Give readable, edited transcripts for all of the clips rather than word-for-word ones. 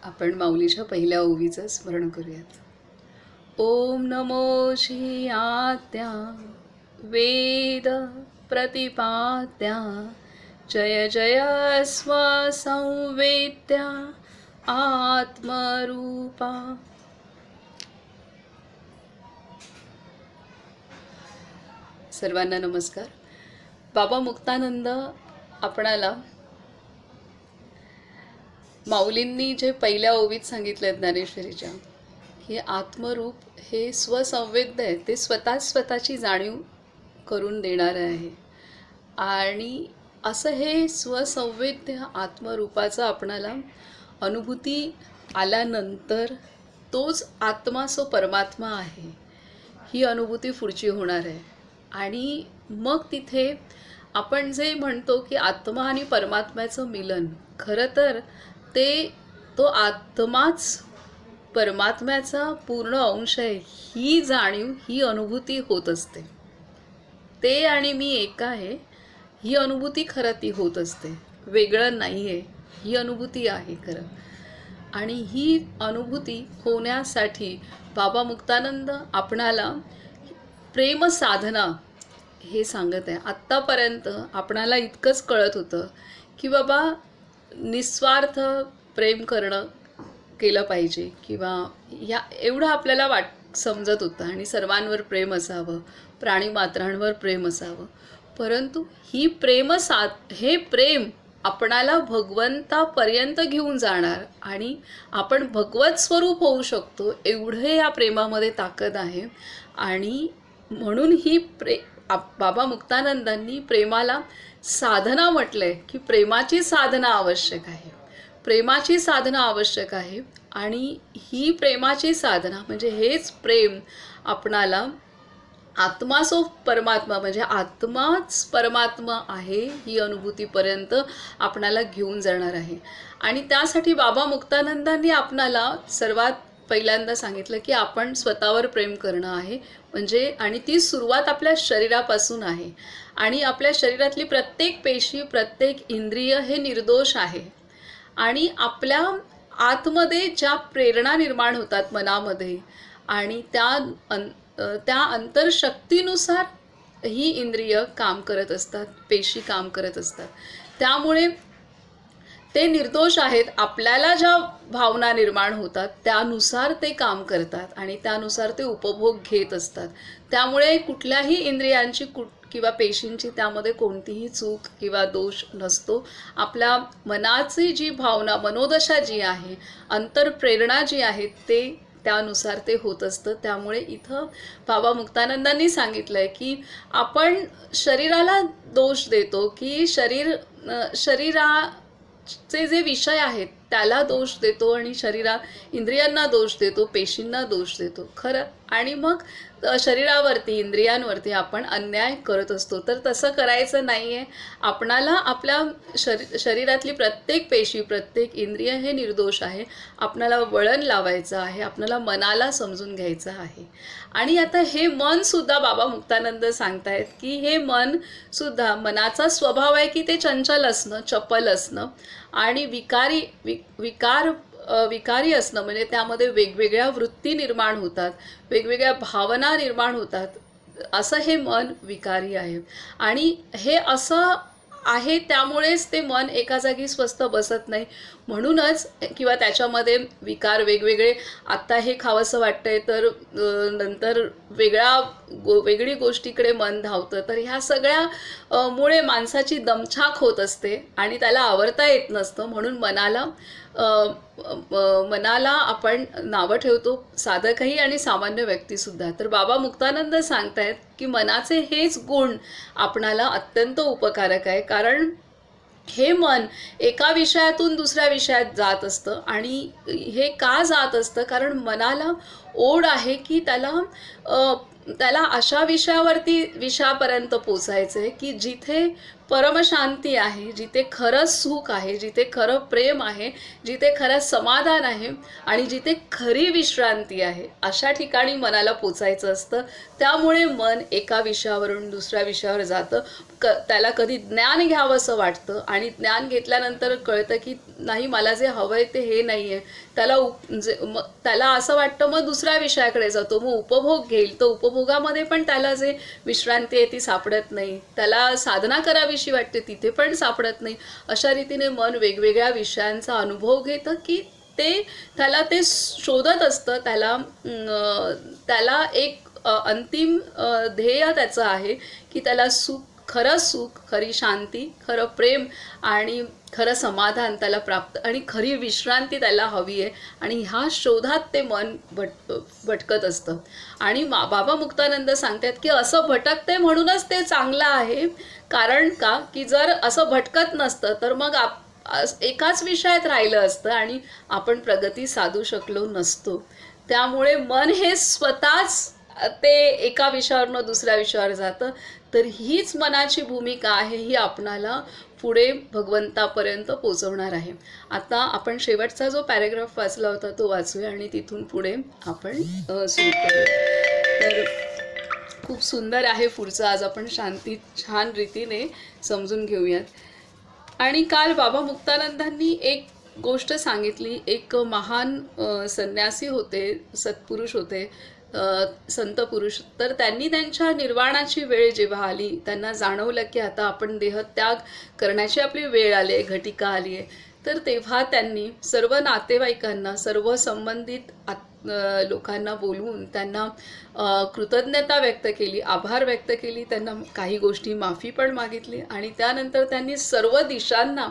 आपण माऊलीच्या पहिल्या ओवीचं स्मरण करूयात. ओम नमो श्री आत्या वेद प्रतिपात्या जय जय स्वसंवेद्या आत्मरूपा. सर्वांना नमस्कार. बाबा मुक्तानंद आपणाला माऊलींनी जे पहिल्या ओवीत सांगितलं ज्ञानेश्वरीच्या, हे आत्मरूप हे स्वसंवेद्य आहे, ते स्वतःची जाणीव करून देणारं आहे. आणि असं हे स्वसंवेद्य आत्मरूपाचं आपणाला अनुभूती आल्यानंतर तोच आत्मा सो परमात्मा आहे ही अनुभूती पुढची होणार आहे. आणि मग तिथे आपण जे म्हणतो की आत्मा आणि परमात्म्याचं मिलन, खरं तर तो आत्माच परमात्म्याचा पूर्ण अंश आहे ही जाणीव, ही अनुभूती होत असते. ते आणि मी एक आहे ही अनुभूती खरं ती होत असते, वेगळं नाही आहे, ही अनुभूती आहे खरं. आणि ही अनुभूती होण्यासाठी बाबा मुक्तानंद आपणाला प्रेम साधना हे सांगत आहे. आत्तापर्यंत आपणाला इतकंच कळत होतं की बाबा निस्वार्थ प्रेम केलं पाहिजे, किंवा या एवढं आपल्याला समजत होतं, आणि सर्वांवर प्रेम असावं, प्राणीमात्रांवर प्रेम असावं. परंतु हे प्रेम आपणाला भगवंतापर्यंत घेऊन जाणार आणि आपण भगवत स्वरूप होऊ शकतो, एवढे या प्रेमामध्ये ताकद आहे. आणि म्हणून बाबा मुक्तानंदांनी प्रेमाला साधना म्हटलंय की प्रेमाची साधना आवश्यक आहे, प्रेमाची साधना आवश्यक आहे. आणि ही प्रेमाची साधना म्हणजे हेच प्रेम आपणाला आत्मा सो परमात्मा म्हणजे आत्माच परमात्मा आहे ही अनुभूतीपर्यंत आपणाला घेऊन जाणार आहे. आणि त्यासाठी बाबा मुक्तानंदांनी आपणाला सर्वात पहिल्यांदा सांगितलं की आपण स्वतःवर प्रेम करणं आहे म्हणजे, आणि ती सुरुवात आपल्या शरीरापासून आहे. आणि आपल्या शरीरातली प्रत्येक पेशी, प्रत्येक इंद्रिय हे निर्दोष आहे. आणि आपल्या आतमध्ये ज्या प्रेरणा निर्माण होतात मनामध्ये, आणि त्या अंतरशक्तीनुसार ही इंद्रिय काम करत असतात, पेशी काम करत असतात. त्यामुळे ते निर्दोष आहेत. आपल्याला ज्या भावना निर्माण होतात त्यानुसार ते काम करतात आणि त्यानुसार ते उपभोग घेत असतात. त्यामुळे कुठल्याही इंद्रियांची किंवा पेशींची त्यामध्ये कोणतीही चूक किंवा दोष नसतो. आपल्या मनाची जी भावना, मनोदशा जी आहे, अंतरप्रेरणा जी आहे, त्यानुसार ते होत असतं. त्यामुळे इथं बाबा मुक्तानंदांनी सांगितलं आहे की आपण शरीराला दोष देतो, की शरीराचे जे विषय आहेत त्याला दोष देतो, आणि इंद्रियांना दोष देतो, पेशींना दोष देतो खरं. आणि मग शरीरावरती, इंद्रियांवरती आपण अन्याय करत असतो. तर तसं करायचं नाही आहे. आपणाला आपल्या शरीरातली प्रत्येक पेशी, प्रत्येक इंद्रिय हे निर्दोष आहे. आपणाला वळण लावायचं आहे, आपणाला मनाला समजून घ्यायचं आहे. आणि आता हे मनसुद्धा बाबा मुक्तानंद सांगतायत की हे मनसुद्धा, मनाचा स्वभाव आहे की ते चंचल असणं, चपल असणं आणि विकारी असणं. म्हणजे त्यामध्ये वेगवेगळ्या वृत्ती निर्माण होतात, वेगवेगळ्या भावना निर्माण होतात. असं हे मन विकारी आहे. आणि हे असं आहे त्यामुळेच ते मन एका जागी स्वस्थ बसत नाही. म्हणूनच, किंवा त्याच्यामध्ये विकार वेगवेगळे, आत्ता हे खावंसं वाटतंय तर नंतर वेगळी गोष्टीकडे मन धावतं. तर ह्या सगळ्या मुळे माणसाची दमछाक होत असते आणि त्याला आवरता येत नसतं. म्हणून मनाला आपण नावं ठेवतो, साधकही आणि सामान्य व्यक्तीसुद्धा. तर बाबा मुक्तानंद सांगतायत की मनाचे हेच गुण आपणाला अत्यंत उपकारक आहे. कारण हे मन एका विषयातून दुसऱ्या विषयात जात असतं. आणि हे का जात असतं? कारण मनाला ओढ आहे की त्याला अशा विषयापर्यंत पोचायचं आहे की जिथे परमशांती आहे, जिथे खरं सुख आहे, जिथे खरं प्रेम आहे, जिथे खरं समाधान आहे आणि जिथे खरी विश्रांती आहे, अशा ठिकाणी मनाला पोचायचं असतं. त्यामुळे मन एका विषयावरून दुसऱ्या विषयावर जातं. त्याला कधी ज्ञान घ्यावंसं वाटतं आणि ज्ञान घेतल्यानंतर कळतं की नाही, मला जे हवं आहे ते हे नाही आहे. त्याला असं वाटतं, मग दुसऱ्या विषयाकडे जातो, मग उपभोग घेईल. तर उपभोगामध्ये पण त्याला जे विश्रांती आहे ती सापडत नाही. त्याला साधना करावीशी वाटते, तिथे पण सापडत नाही. अशा रीतीने मन वेगवेगळ्या विषयांचा अनुभव घेतं की त्याला ते शोधत असतं. त्याला एक अंतिम ध्येय त्याचं आहे की त्याला खरं सुख, खरी शांती, खरं प्रेम आणि खरं समाधान त्याला प्राप्त आणि खरी विश्रांती त्याला हवी आहे. आणि ह्या शोधात ते मन भटकत असतं. आणि बाबा मुक्तानंद सांगतात की असं भटकते म्हणूनच ते चांगलं आहे. कारण का की जर असं भटकत नसतं तर मग एकाच विषयात राहिलं असतं आणि आपण प्रगती साधू शकलो नसतो. त्यामुळे मन हे स्वतःच ते एका विषयावरनं दुसऱ्या विषयावर जातं. तर हीच मनाची भूमिका आहे, ही आपणाला पुढे भगवंतापर्यंत पोचवणार आहे. आता आपण शेवटचा जो पॅरेग्राफ वाचला होता तो वाचूया आणि तिथून पुढे आपण सुरू करूया. तर खूप सुंदर आहे पुढचं. आज आपण छान रीतीने समजून घेऊयात. आणि काल बाबा मुक्तानंदांनी एक गोष्ट सांगितली. एक महान संन्यासी होते, सत्पुरुष होते, संत पुरुष. तर त्यांनी त्यांच्या निर्वाणाची वेळ जेव्हा आली, त्यांना जाणवलं की आता आपण देहत्याग करण्याची आपली वेळ आली आहे, घटिका आली आहे. तर तेव्हा त्यांनी सर्व नातेवाईकांना, सर्व संबंधित लोकांना बोलवून त्यांना कृतज्ञता व्यक्त केली, आभार व्यक्त केली, त्यांना काही गोष्टी माफी पण मागितली. आणि त्यानंतर त्यांनी सर्व दिशांना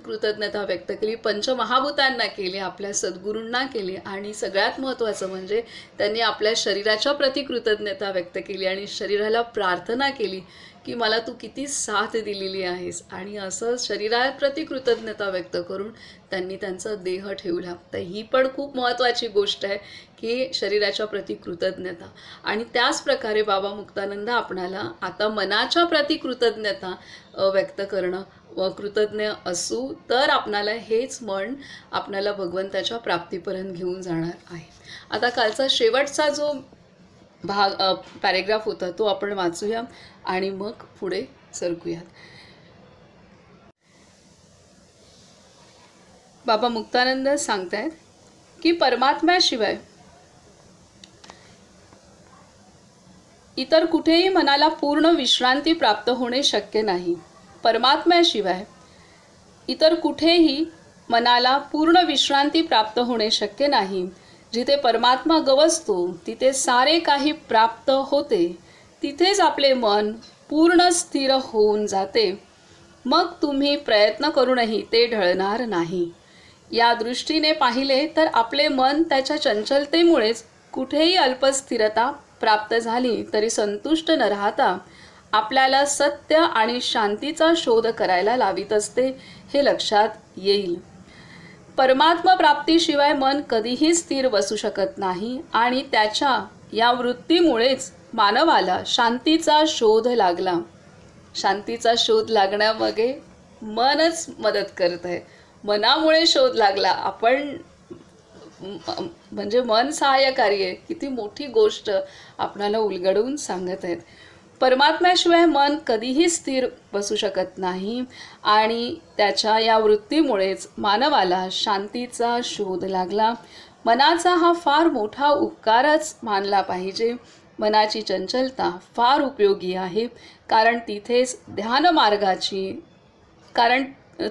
कृतज्ञता व्यक्त केली, पंचमहाभूतांना केली, आपल्या सद्गुरूंना केली. आणि सगळ्यात महत्त्वाचं म्हणजे त्यांनी आपल्या शरीराच्या प्रती कृतज्ञता व्यक्त केली आणि शरीराला प्रार्थना केली की मला तू किती साथ दिलेली आहेस. आणि असं शरीराप्रती कृतज्ञता व्यक्त करून त्यांनी त्यांचा देह ठेवला. तर ही पण खूप महत्त्वाची गोष्ट आहे की शरीराच्या प्रती कृतज्ञता. आणि त्याच प्रकारे बाबा मुक्तानंद आपणाला आता मनाच्या प्रती कृतज्ञता व्यक्त करणं, कृतज्ञ असू तर आपणाला हेच मन आपणाला भगवंताच्या प्राप्तीपर्यंत घेऊन जाणार आहे. आता कालचा शेवटचा जो पॅरेग्राफ होता तो आपण वाचूया आणि मग पुढे सरकूयात. बाबा मुक्तानंद सांगतायत की परमात्म्याशिवाय इतर कुठेही मनाला पूर्ण विश्रांती प्राप्त होणे शक्य नाही. परमात्म्याशिवाय इतर कुठेही मनाला पूर्ण विश्रांती प्राप्त होणे शक्य नाही. जिथे परमात्मा गवसतो तिथे सारे काही प्राप्त होते. तिथेच आपले मन पूर्ण स्थिर होऊन जाते. मग तुम्ही प्रयत्न करूनही ते ढळणार नाही. या दृष्टीने पाहिले तर आपले मन त्याच्या चंचलतेमुळेच कुठेही अल्पस्थिरता प्राप्त झाली तरी संतुष्ट न राहता आपल्याला सत्य आणि शांतीचा शोध करायला लावित असते, हे लक्षात येईल. परमात्मा प्राप्तीशिवाय मन कधीही स्थिर बसू शकत नाही आणि त्याच्या या वृत्तीमुळेच मानवाला शांतीचा शोध लागला. शांतीचा शोध लागण्यामागे मनच मदत करत आहे. मनामुळे शोध लागला. आपण म्हणजे मन सहाय्यकारी आहे. किती मोठी गोष्ट आपणाला उलगडवून सांगत आहेत. परमात्म्याशिवाय मन कधीही स्थिर बसू शकत नाही आणि त्याच्या या वृत्तीमुळेच मानवाला शांतीचा शोध लागला. मनाचा हा फार मोठा उपकारच मानला पाहिजे. मनाची चंचलता फार उपयोगी आहे, कारण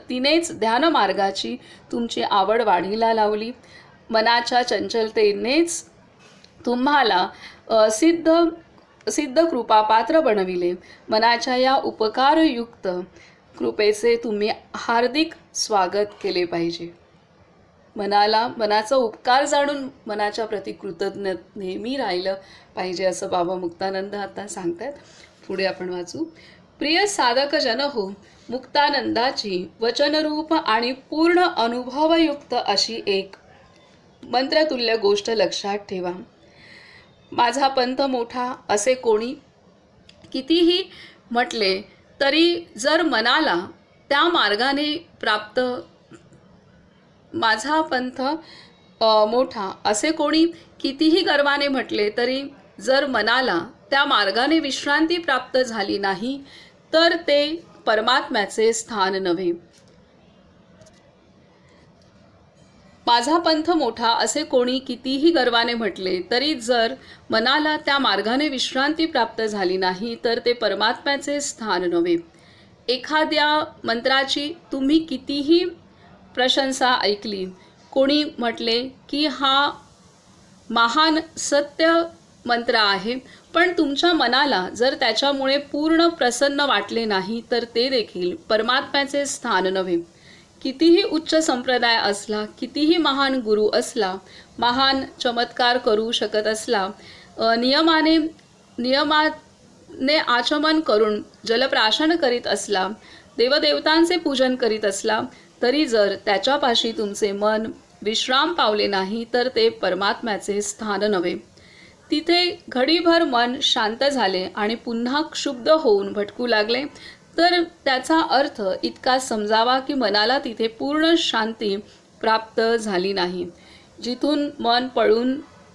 तिनेच ध्यानमार्गाची तुमची आवड वाढीला लावली. मनाच्या चंचलतेनेच तुम्हाला सिद्ध कृपापात्र बनविले. मनाच्या या उपकारयुक्त कृपेचे तुम्ही हार्दिक स्वागत केले पाहिजे. मनाचा उपकार जाणून मनाच्या प्रती कृतज्ञ नेहमी राहिलं पाहिजे, असं बाबा मुक्तानंद आता सांगतात. पुढे आपण वाचू. प्रिय साधक जन हो, मुक्तानंदाची वचनरूप आणि पूर्ण अनुभवयुक्त अशी एक मंत्रतुल्य गोष्ट लक्षात ठेवा. माझा पंथ मोठा असे कोणी कितीही म्हटले तरी जर मनाला त्या मार्गाने प्राप्त माझा पंथ मोठा असे कोणी कितीही गर्वाने म्हटले तरी जर मनाला त्या मार्गाने विश्रांती प्राप्त झाली नाही तर ते परमात्म्याचे स्थान नव्हे. माझा पंथ मोठा असे कोणी कितीही गर्वाने म्हटले तरी जर मनाला त्या मार्गाने विश्रांती प्राप्त झाली नाही तर ते परमात्म्याचे स्थान नव्हे. एखाद्या मंत्राची तुम्ही कितीही प्रशंसा ऐकली, कोणी म्हटले की हा महान सत्य मंत्र आहे, पण तुमच्या मनाला जर त्याच्यामुळे पूर्ण प्रसन्न वाटले नाही तर ते देखील परमात्म्याचे स्थान नव्हे. कितीही उच्च संप्रदाय असला, कितीही महान गुरु असला, महान चमत्कार करू शकत असला, नियमाने आचमन करून जलप्राशन करीत असला, देवदेवतांचे पूजन करीत असला, तरी जर त्याच्यापाशी तुमचे मन विश्राम पावले नाही तर ते परमात्म्याचे स्थान नव्हे. तिथे घडीभर मन शांत झाले आणि पुन्हा क्षुब्ध होऊन भटकू लागले तर त्याचा अर्थ इतका समजावा की मनाला तिथे पूर्ण शांती प्राप्त झाली नाही. जिथून मन पळून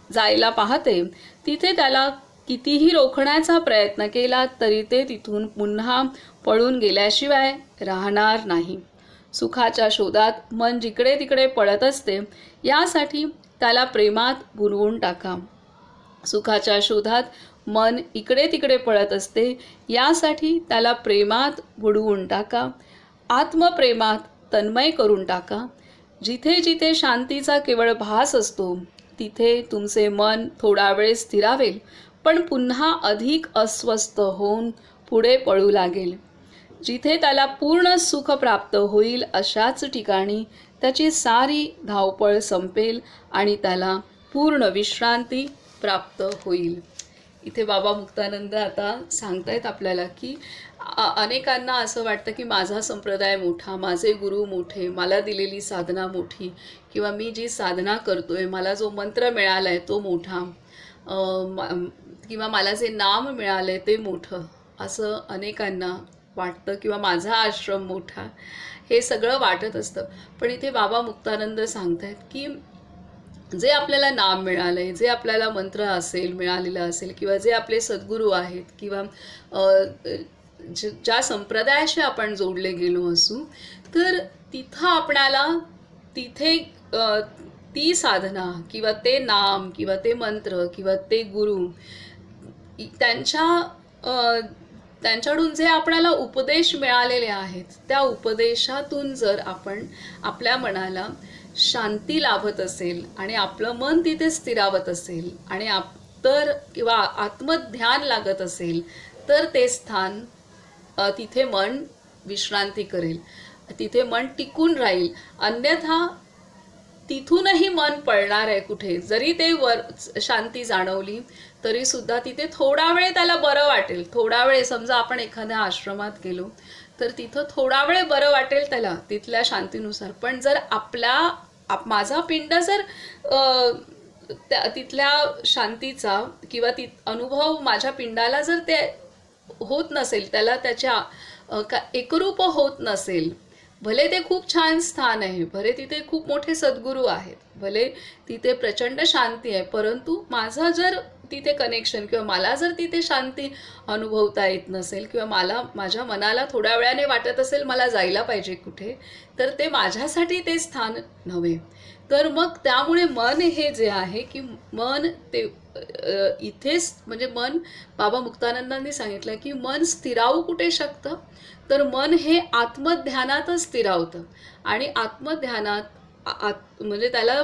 जायला पाहते तिथे त्याला कितीही रोखण्याचा प्रयत्न केला तरी ते तिथून पुन्हा पळून गेल्याशिवाय राहणार नाही. सुखाच्या शोधात मन जिकडे तिकडे पळत असते, यासाठी त्याला प्रेमात बुडवून टाका. सुखाच्या शोधात मन इकडे तिकडे पळत असते, यासाठी त्याला प्रेमात बुडवून टाका. आत्मप्रेमात तन्मय करून टाका. जिथे जिथे शांतीचा केवळ भास असतो तिथे तुमचे मन थोडा वेळ स्थिरावेल, पण पुन्हा अधिक अस्वस्थ होऊन पुढे पळू लागेल. जिथे त्याला पूर्ण सुख प्राप्त होईल अशाच ठिकाणी त्याची सारी धावपळ संपेल आणि त्याला पूर्ण विश्रांती प्राप्त होईल. इथे बाबा मुक्तानंद आता सांगतायत आपल्याला की अनेकांना असं वाटतं की माझा संप्रदाय मोठा, माझे गुरु मोठे, मला दिलेली साधना मोठी, किंवा मी जी साधना करतोय, मला जो मंत्र मिळाला आहे तो मोठा, किंवा मला जे नाम मिळालं आहे ते मोठं, असं अनेकांना वाटतं, किंवा माझा आश्रम मोठा, हे सगळं वाटत असतं. पण इथे बाबा मुक्तानंद सांगतायत की जे आपल्याला नाम मिळालंय, जे आपल्याला मंत्र असेल मिळालेलं असेल, किंवा जे आपले सद्गुरू आहेत, किंवा ज्या संप्रदायाशी आपण जोडले गेलो असू, तर तिथं आपल्याला तिथे ती साधना किंवा ते नाम किंवा ते मंत्र किंवा ते गुरु त्यांच्याकडून जे आपल्याला उपदेश मिळालेले आहेत, त्या उपदेशातून जर आपण आपल्या मनाला शांती लाभत असेल आणि आपलं मन तिथे स्थिरावत असेल आणि किंवा आत्मध्यान लागत असेल तर ते स्थान तिथे मन विश्रांती करेल, तिथे मन टिकून राहील. अन्यथा तिथूनही मन पळणार आहे कुठे. जरी ते शांती जाणवली तरी सुद्धा तिथे थोडा वेळ त्याला बरं वाटेल. थोडा वेळ, समजा आपण एखाद्या आश्रमात गेलो तर तिथं थोडा वेळ बरं वाटेल त्याला तिथल्या शांतीनुसार. पण जर माझा पिंड जर तिथल्या शांतीचा किंवा अनुभव माझ्या पिंडाला जर ते होत नसेल, त्याला त्याच्या एकरूप होत नसेल, भले ते खूप छान स्थान आहे, भले तिथे खूप मोठे सद्गुरू आहेत, भले तिथे प्रचंड शांती आहे, परंतु माझा जर तिथे कनेक्शन किंवा मला जर तिथे शांती अनुभवता येत नसेल, किंवा माझ्या मनाला थोड्या वेळाने वाटत असेल मला जायला पाहिजे कुठे, तर ते माझ्यासाठी ते स्थान नव्हे. तर मग त्यामुळे मन हे जे आहे की मन ते इथेच, म्हणजे मन, बाबा मुक्तानंदांनी सांगितलं की मन स्थिरावू कुठे शकतं, तर मन हे आत्मध्यानातच स्थिरावतं. आणि आत्मध्यानात म्हणजे त्याला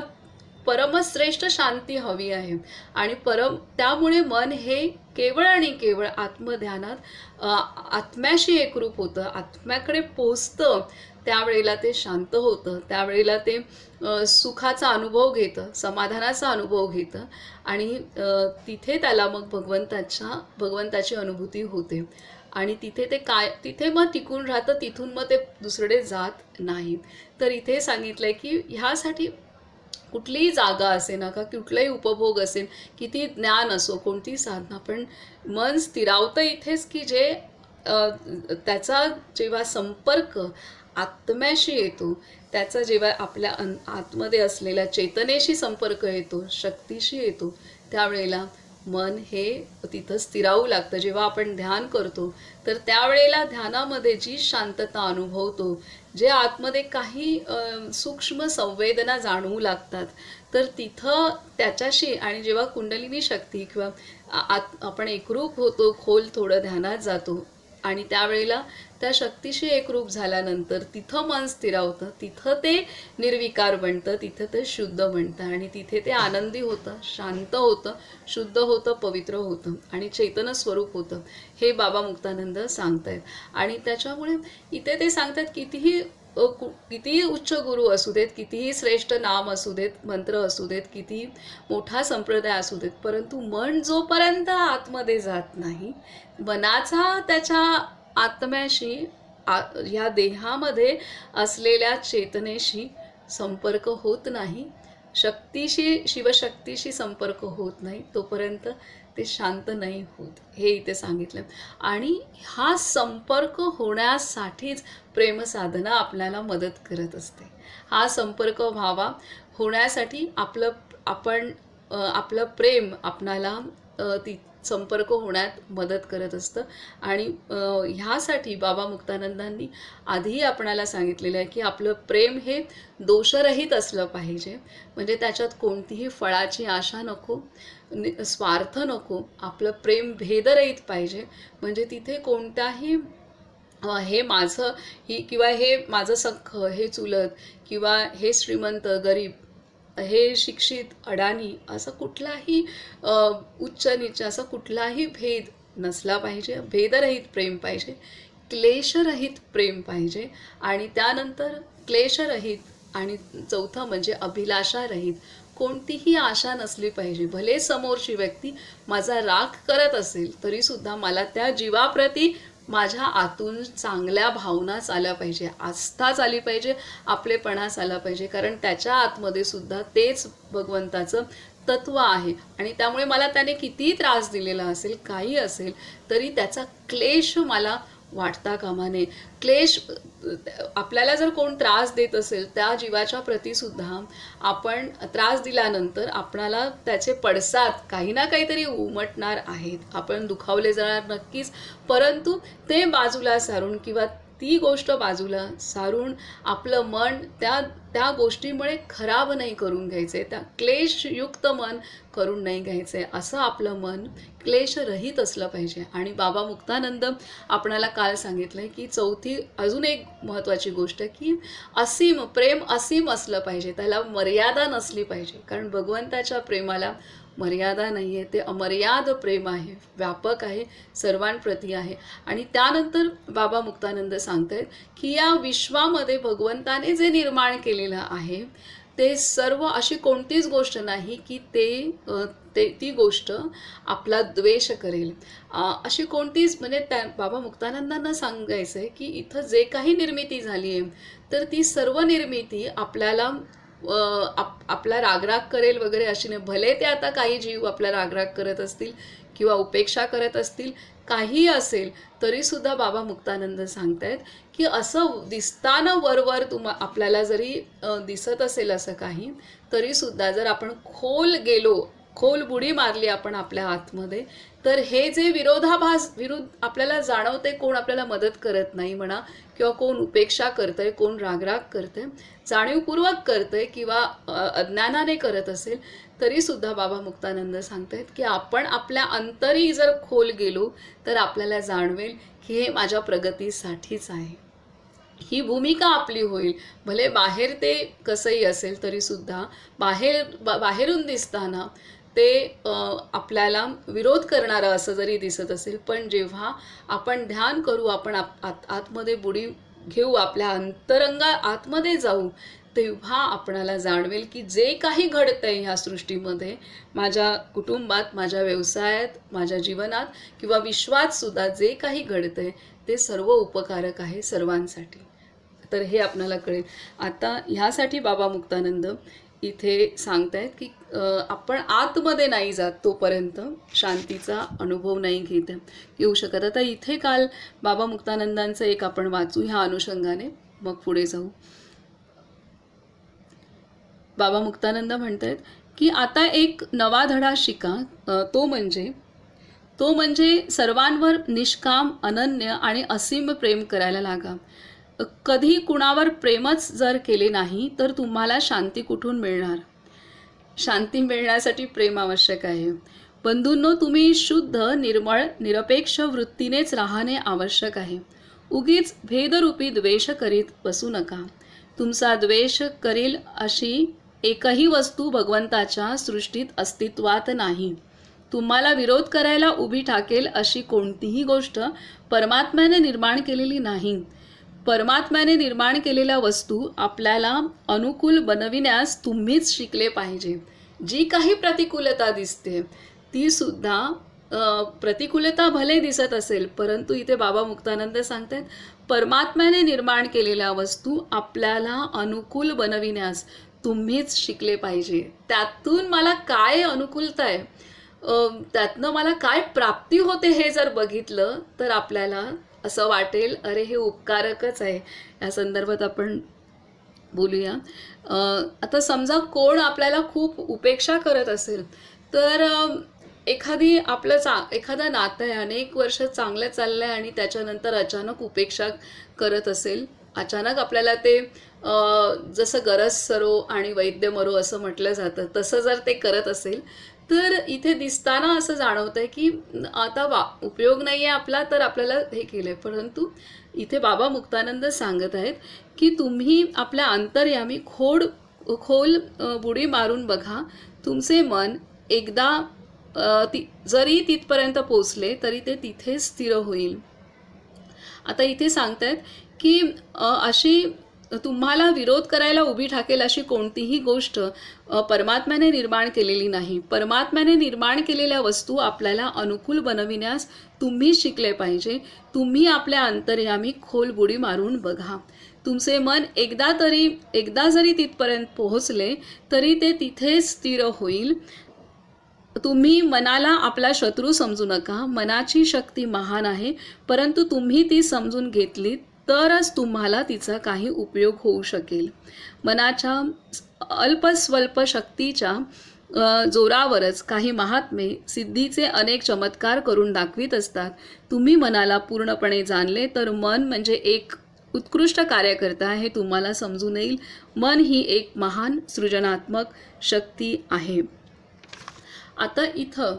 परमश्रेष्ठ शांती हवी आहे. आणि त्यामुळे मन हे केवळ आणि केवळ आत्मध्यानात आत्म्याशी एकरूप होतं, आत्म्याकडे पोचतं. त्यावेळेला ते शांत होतं, त्यावेळेला ते सुखाचा अनुभव घेतं, समाधानाचा अनुभव घेतं, आणि तिथे त्याला मग भगवंताची अनुभूती होते. आणि तिथे मग टिकून राहतं, तिथून मग ते दुसरे जात नाही. तर इथे सांगितलंय की ह्यासाठी कुठलीही जागा असे ना का, कुठलाही उपभोग असेल, किती ज्ञान असो, कोणती साधना, पण मन स्थिरावतं इथेच की जे त्याचा जेव्हा संपर्क आत्म्याशी येतो, त्याचा जेव्हा आपल्या आतमध्ये असलेल्या चेतनेशी संपर्क येतो, शक्तीशी येतो, त्यावेळेला मन हे तिथं स्थिरावू लागतं. जेव्हा आपण ध्यान करतो तर त्यावेळेला ध्यानामध्ये जी शांतता अनुभवतो, जे आतमध्ये काही सूक्ष्म संवेदना जाणवू लागतात, तर तिथं त्याच्याशी आणि जेव्हा कुंडलिनी शक्ती किंवा आपण एकरूप होतो, खोल थोडं ध्यानात जातो आणि त्यावेळेला त्या शक्तीशी एकरूप झाल्यानंतर तिथं मन स्थिरावतं, तिथं ते निर्विकार बनतं, तिथं ते शुद्ध बनतं आणि तिथे ते आनंदी होतं, शांत होतं, शुद्ध होतं, पवित्र होतं आणि चैतन्य स्वरूप होतं. हे बाबा मुक्तानंद सांगतायत. आणि त्याच्यामुळे इथे ते सांगतात कितीही उच्च गुरु असू देत, कितीही श्रेष्ठ नाम असू देत, मंत्र असू देत, कितीही मोठा संप्रदाय असू देत, परंतु मन जोपर्यंत आतमध्ये जात नाही, मनाचा त्याच्या आत्म्याशी ह्या देहामध्ये असलेल्या चेतनेशी संपर्क होत नाही, शक्तीशी शिवशक्तीशी संपर्क होत नाही, तोपर्यंत ते शांत नाही होत, हे इथे सांगितलं. आणि हा संपर्क होण्यासाठीच प्रेमसाधना आपल्याला मदत करत असते. हा संपर्क व्हावा होण्यासाठी आपलं प्रेम आपणाला ती संपर्क होण्यात मदत करत असतं. आणि ह्यासाठी बाबा मुक्तानंदांनी आधीही आपणाला सांगितलेलं आहे की आपलं प्रेम हे दोषरहित असलं पाहिजे. म्हणजे त्याच्यात कोणतीही फळाची आशा नको, स्वार्थ नको. आपलं प्रेम भेदरहित पाहिजे. म्हणजे तिथे कोणत्याही हे माझं किंवा हे माझं सख्ख, हे चुलत, किंवा हे श्रीमंत गरीब, हे शिक्षित अडाणी, असं कुठलाही उच्च नीच असा कुठलाही भेद नसला पाहिजे. भेदरहित प्रेम पाहिजे, क्लेशरहित प्रेम पाहिजे. आणि त्यानंतर क्लेशरहित आणि चौथं म्हणजे अभिलाषारहित. कोणतीही आशा नसली पाहिजे. भले समोरची व्यक्ती माझा राग करत असेल तरीसुद्धा मला त्या जीवाप्रती माझ्या आतून चांगल्या भावनाच आल्या पाहिजे, आस्थाच आली पाहिजे, आपलेपणाच आला पाहिजे. कारण त्याच्या आतमध्ये सुद्धा तेच भगवंताचं तत्व आहे. आणि त्यामुळे मला त्याने कितीही त्रास दिलेला असेल, काही असेल, तरी त्याचा क्लेश मला वाटता कामा नये. क्लेश आपल्याला जर कोण त्रास देत असेल, त्या जीवाच्या प्रतीसुद्धा आपण त्रास दिल्यानंतर आपणाला त्याचे पडसाद काही ना काहीतरी उमटणार आहेत. आपण दुखावले जाणार नक्कीच, परंतु ते बाजूला सारून किंवा ती गोष्ट बाजूला सारून आपलं मन त्या गोष्टीमुळे खराब नाही करून घ्यायचे, त्या क्लेशयुक्त मन करून नाही घ्यायचे. असं आपलं मन क्लेशरहित असलं पाहिजे. आणि बाबा मुक्तानंद आपणाला काल सांगितलंय की चौथी अजून एक महत्त्वाची गोष्ट की असीम प्रेम असीम असलं पाहिजे, त्याला मर्यादा नसली पाहिजे. कारण भगवंताच्या प्रेमाला मर्यादा नाही आहे, ते अमर्याद प्रेम आहे, व्यापक आहे, सर्वांप्रती आहे. आणि त्यानंतर बाबा मुक्तानंद सांगतायत की या विश्वामध्ये भगवंताने जे निर्माण केलेलं आहे ते सर्व अशी कोणतीच गोष्ट नाही की ती गोष्ट आपला द्वेष करेल. अशी कोणतीच म्हणजे बाबा मुक्तानंदांना सांगायचं आहे की इथं जे काही निर्मिती झाली आहे तर ती सर्व निर्मिती आपला रागराग करेल वगैरे अशी नाही. भले ते आता काही जीव आपला रागराग करत असतील किंवा उपेक्षा करत असतील, काही असेल, तरीसुद्धा बाबा मुक्तानंद सांगतायत की असं दिसताना वरवर आपल्याला जरी दिसत असेल असं काही, तरीसुद्धा जर आपण खोल बुडी मारली आपण आपल्या आतमध्ये, तर हे जे विरुद्ध आपल्याला जाणवते, कोण आपल्याला मदत करत नाही म्हणा, किंवा कोण उपेक्षा करतंय, कोण रागराग करतंय, जाणीवपूर्वक करतंय किंवा अज्ञानाने करत असेल, तरीसुद्धा बाबा मुक्तानंद सांगतायत की आपण आपल्या अंतरी जर खोल गेलो तर आपल्याला जाणवेल की हे माझ्या प्रगतीसाठीच आहे. ही भूमिका आपली होईल. भले बाहेर ते कसंही असेल तरीसुद्धा बाहेरून दिसताना ते आपल्याला विरोध करणारं असं जरी दिसत असेल, पण जेव्हा आपण ध्यान करू, आपण आतमध्ये बुडी घेऊ, आपल्या अंतरंगा आतमध्ये जाऊ, तेव्हा आपणाला जाणवेल की जे काही घडतंय ह्या सृष्टीमध्ये, माझ्या कुटुंबात, माझ्या व्यवसायात, माझ्या जीवनात किंवा विश्वात सुद्धा जे काही घडतंय ते सर्व उपकारक आहे सर्वांसाठी. तर हे आपणाला कळेल. आता ह्यासाठी बाबा मुक्तानंद इथे सांगतायत की आपण आतमध्ये नाही जात तोपर्यंत शांतीचा अनुभव नाही घेऊ शकत. आता इथे काल बाबा मुक्तानंदांचं एक आपण वाचू ह्या अनुषंगाने, मग पुढे जाऊ. बाबा मुक्तानंद म्हणतात की आता एक नवा धडा शिका, तो म्हणजे सर्वांवर निष्काम, अनन्य आणि असीम प्रेम करायला लागा. कधी कुणावर प्रेमच जर केले नाही तर तुम्हाला शांती कुठून मिळणार? शांती मिळण्यासाठी प्रेम आवश्यक आहे. बंधूंनो, तुम्ही शुद्ध, निर्मळ, निरपेक्ष वृत्तीनेच राहणे आवश्यक आहे. उगीच भेदरूपी द्वेष करीत बसू नका. तुमचा द्वेष करील अशी एकही वस्तू भगवंताच्या सृष्टीत अस्तित्वात नाही. तुम्हाला विरोध करायला उभी ठाकेल अशी कोणतीही गोष्ट परमात्म्याने निर्माण केलेली नाही. परमात्म्याने निर्माण केलेल्या वस्तू आपल्याला अनुकूल बनविण्यास तुम्हीच शिकले पाहिजे. जी काही प्रतिकूलता दिसते ती सुद्धा प्रतिकूलता भले दिसत असेल, परंतु इथे बाबा मुक्तानंद सांगतात परमात्म्याने निर्माण केलेल्या वस्तू आपल्याला अनुकूल बनविण्यास तुम्हीच शिकले पाहिजे. त्यातून मला काय अनुकूलता आहे, त्यातनं मला काय प्राप्ती होते हे जर बघितलं तर आपल्याला असं वाटेल अरे हे उपकारकच आहे. या संदर्भात आपण बोलूया. आता समजा कोण आपल्याला खूप उपेक्षा करत असेल तर एखादं नातं आहे, अनेक वर्ष चांगलं चाललं आहे आणि त्याच्यानंतर अचानक उपेक्षा करत असेल, अचानक आपल्याला ते जसं गरज सरो आणि वैद्य मरो असं म्हटलं जातं तसं जर ते करत असेल तर इथे दिसताना असं जाणवतं आहे की आता उपयोग नाही आहे आपला, तर आपल्याला हे केलं आहे. परंतु इथे बाबा मुक्तानंद सांगत आहेत की तुम्ही आपल्या अंतर्यामी खोल बुडी मारून बघा. तुमचे मन एकदा जरी तिथपर्यंत पोचले तरी ते तिथेच स्थिर होईल. आता इथे सांगतायत की अशी तुम्हाला विरोध करायला उभी ठाकेल अशी कोणतीही गोष्ट परमात्म्याने निर्माण केलेली नाही. परमात्म्याने निर्माण केलेल्या वस्तू आपल्याला अनुकूल बनविण्यास तुम्ही शिकले पाहिजे. तुम्ही आपल्या अंतर्यामी खोल बुडी मारून बघा. तुमचे मन एकदा जरी तिथपर्यंत पोहोचले तरी ते तिथेच स्थिर होईल. तुम्ही मनाला आपला शत्रू समजू नका. मनाची शक्ती महान आहे, परंतु तुम्ही ती समजून घेतली तरच तुम्हाला तिचा काही उपयोग होऊ शकेल. मनाच्या अल्पस्वल्प शक्तीच्या जोरावरच काही महात्मे सिद्धीचे अनेक चमत्कार करून दाखवित असतात. तुम्ही मनाला पूर्णपणे जाणले तर मन म्हणजे एक उत्कृष्ट कार्यकर्ता हे तुम्हाला समजून येईल. मन ही एक महान सृजनात्मक शक्ती आहे. आता इथं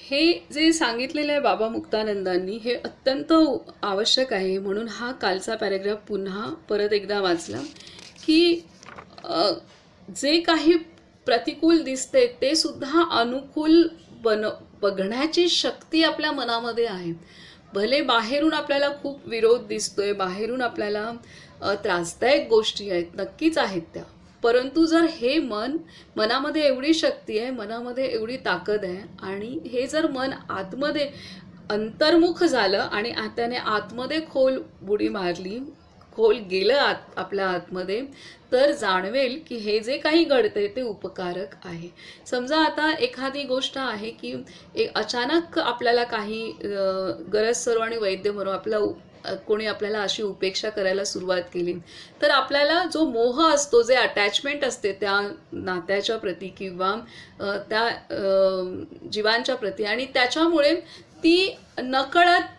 हे जे सांगितलेलं आहे बाबा मुक्तानंदांनी हे अत्यंत आवश्यक आहे. म्हणून हा कालचा पॅरेग्राफ पुन्हा परत एकदा वाचला की जे काही प्रतिकूल दिसते ते सुद्धा अनुकूल बघण्याची शक्ती आपल्या मनामध्ये आहे. भले बाहेरून आपल्याला खूप विरोध दिसतोय, बाहेरून आपल्याला त्रासदायक गोष्टी आहेत, नक्कीच आहेत त्या, परंतु जर हे मनामध्ये एवढी शक्ती आहे, मनामध्ये एवढी ताकद आहे आणि हे जर मन आतमध्ये अंतर्मुख झालं आणि त्याने आतमध्ये खोल बुडी मारली, खोल गेलं आपल्या आतमध्ये, तर जाणवेल की हे जे काही घडतंय ते उपकारक आहे. समजा आता एखादी गोष्ट आहे की अचानक आपल्याला काही गरज सरो आणि वैद्य मरो कोणी आपल्याला अशी उपेक्षा करायला सुरुवात केली तर आपल्याला जो मोह असतो, जे अटॅचमेंट असते त्या नात्याच्या प्रती किंवा त्या जीवांच्या प्रती, आणि त्याच्यामुळे ती नकळत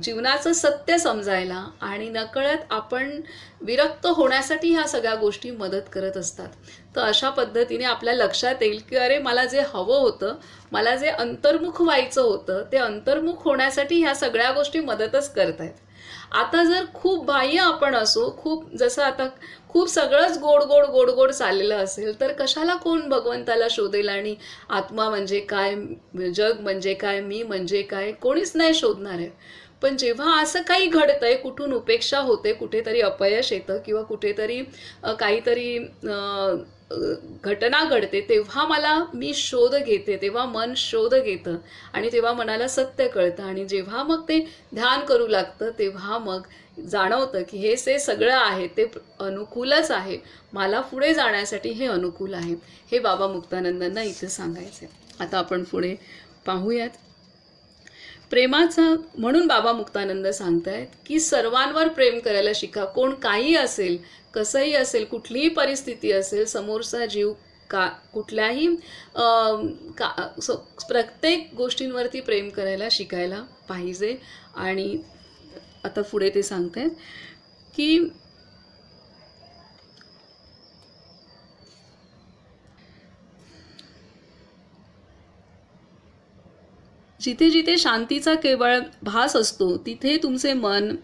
जीवनाचं सत्य समजायला आणि नकळत आपण विरक्त होण्यासाठी ह्या सगळ्या गोष्टी मदत करत असतात. तर अशा पद्धतीने आपल्या लक्षात येईल की अरे मला जे हवं होतं, मला जे अंतर्मुख व्हायचं होतं, ते अंतर्मुख होण्यासाठी ह्या सगळ्या गोष्टी मदतच करत आहेत. आता जर खूप बाह्य आपण असो, जसं आता खूप सगळंच गोड गोड गोड गोड चाललेलं असेल तर कशाला कोण भगवंताला शोधेल आणि आत्मा म्हणजे काय, जग म्हणजे काय, मी म्हणजे काय, कोणीच नाही शोधणार आहे. पण जेव्हा असं काही घडतंय, कुठून उपेक्षा होते, कुठेतरी अपयश येतं किंवा कुठेतरी काहीतरी घटना घडते, तेव्हा मी शोध घेते, तेव्हा मन शोध घेतं आणि तेव्हा मनाला सत्य कळतं. आणि जेव्हा मग ते ध्यान करू लागतं तेव्हा मग जाणवतं की हे सगळं आहे ते अनुकूलच आहे, मला पुढे जाण्यासाठी हे अनुकूल आहे. हे बाबा मुक्तानंदांना इथे सांगायचे. आता आपण पुढे पाहूयात. प्रेमाचा म्हणून बाबा मुक्तानंद सांगतायत की सर्वांवर प्रेम करायला शिका. कोण काही असेल, कसंही असेल, कुठलीही परिस्थिती असेल, समोरचा जीव कुठल्याही प्रत्येक गोष्टींवरती प्रेम करायला शिकायला पाहिजे. आणि आता पुढे ते सांगतायत की जिथे जिथे शांतीचा केवळ भास असतो तिथे तुमचे मन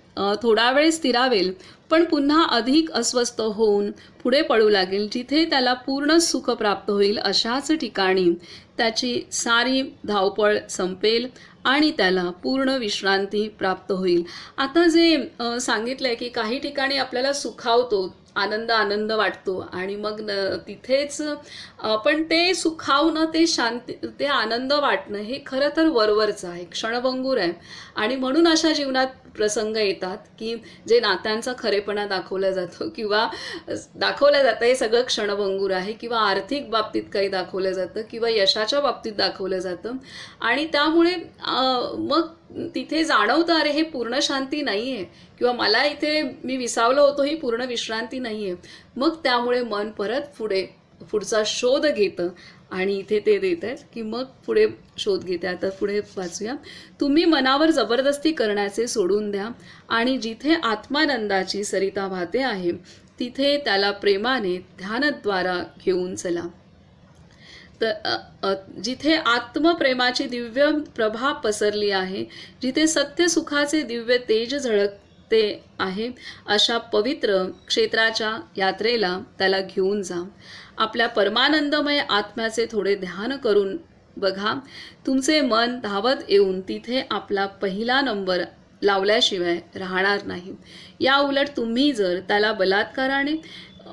थोडा वेळ स्थिरावेल, पण पुन्हा अधिक अस्वस्थ होऊन पुढे पळू लागेल. जिथे त्याला पूर्ण सुख प्राप्त होईल अशाच ठिकाणी त्याची सारी धावपळ संपेल आणि त्याला पूर्ण विश्रांती प्राप्त होईल. आता जे सांगितलंय की काही ठिकाणी आपल्याला सुखावतो, आनंद वाटतो आणि मग तिथेच पण ते सुखावणं, ते शांती, ते आनंद वाटणं हे खरं तर वरवरचं आहे, क्षणभंगूर आहे. आणि म्हणून अशा जीवनात प्रसंग येतात की जे नात्यांचा खरेपणा दाखवला जातो किंवा दाखवलं जातं हे सगळं क्षणभंगूर आहे, किंवा आर्थिक बाबतीत काही दाखवलं जातं किंवा यशाच्या बाबतीत दाखवलं जातं. आणि त्यामुळे मग तिथे जाणवतं अरे हे पूर्ण शांती नाही आहे, किंवा मला इथे मी विसावलो होतो ही पूर्ण विश्रांती नाही आहे. मग त्यामुळे मन परत पुढचा शोध घेतं. आणि इथे ते देत आहेत की मग पुढे शोध घेते. आता पुढे वाचूया. तुम्ही मनावर जबरदस्ती करण्याचे सोडून द्या आणि जिथे आत्मानंदाची सरिता वाहते आहे तिथे त्याला प्रेमाने ध्यानद्वारा घेऊन चला. तर जिथे आत्मप्रेमाची दिव्य प्रभा पसरली आहे, जिथे सत्य सुखाचे दिव्य तेज झळकते आहे, अशा पवित्र क्षेत्राच्या यात्रेला त्याला घेऊन जा. आपल्या परमानंदमय आत्म्याचे थोडे ध्यान करून बघा. तुमचे मन धावत येऊन तिथे आपला पहिला नंबर लावल्याशिवाय राहणार नाही. या उलट तुम्ही जर त्याला बलात्काराने,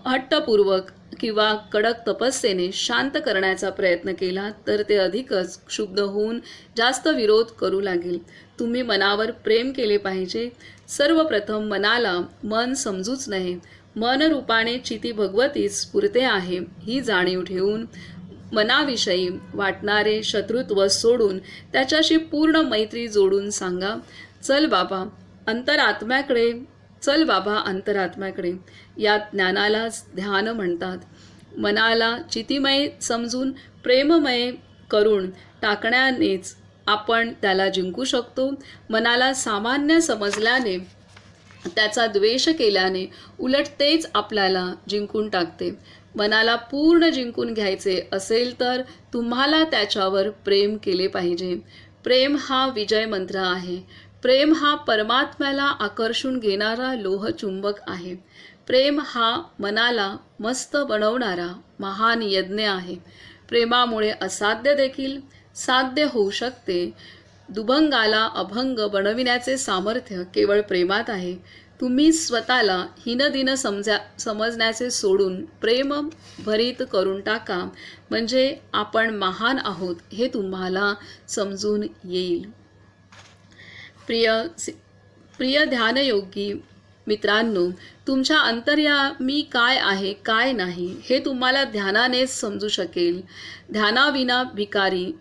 हट्टपूर्वक किंवा कडक तपस्येने शांत करण्याचा प्रयत्न केला तर ते अधिकच क्षुब्ध होऊन जास्त विरोध करू लागेल. तुम्ही मनावर प्रेम केले पाहिजे. सर्वप्रथम मनाला मन समजूच नये. मन रूपाने चिती भगवतीच पुरते आहे ही जाणीव ठेवून मनाविषयी वाटणारे शत्रुत्व सोडून त्याच्याशी पूर्ण मैत्री जोडून सांगा, चल बाबा अंतरात्म्याकडे, चल बाबा अंतरात्म्याकडे. या ज्ञानालाच ध्यान म्हणतात. मनाला चितिमय समजून प्रेममय करून टाकण्यानेच आपण त्याला जिंकू शकतो. मनाला सामान्य समजल्याने, त्याचा द्वेष केल्याने उलट तेच आपल्याला जिंकून टाकते. मनाला पूर्ण जिंकून घ्यायचे असेल तर तुम्हाला त्याच्यावर प्रेम केले पाहिजे. प्रेम हा विजय मंत्र आहे. प्रेम हा परमात्म्याला आकर्षून घेणारा लोहचुंबक आहे. प्रेम हा मनाला मस्त बनवणारा महान यज्ञ आहे. प्रेमामुळे असाध्य देखील साध्य होऊ शकते. दुभंगाला अभंग बनविण्याचे सामर्थ्य केवळ प्रेमात आहे. तुम्ही स्वतःला हीनदिन समजण्याचे सोडून प्रेम भरीत करून टाका, म्हणजे आपण महान आहोत हे तुम्हाला समजून येईल. प्रिय ध्यानयोगी मित्रांनो, तुमच्या अंतर्यामी काय आहे काय नाही हे तुम्हाला ध्यानानेच समजू शकेल. ध्यानाविना भिकारी,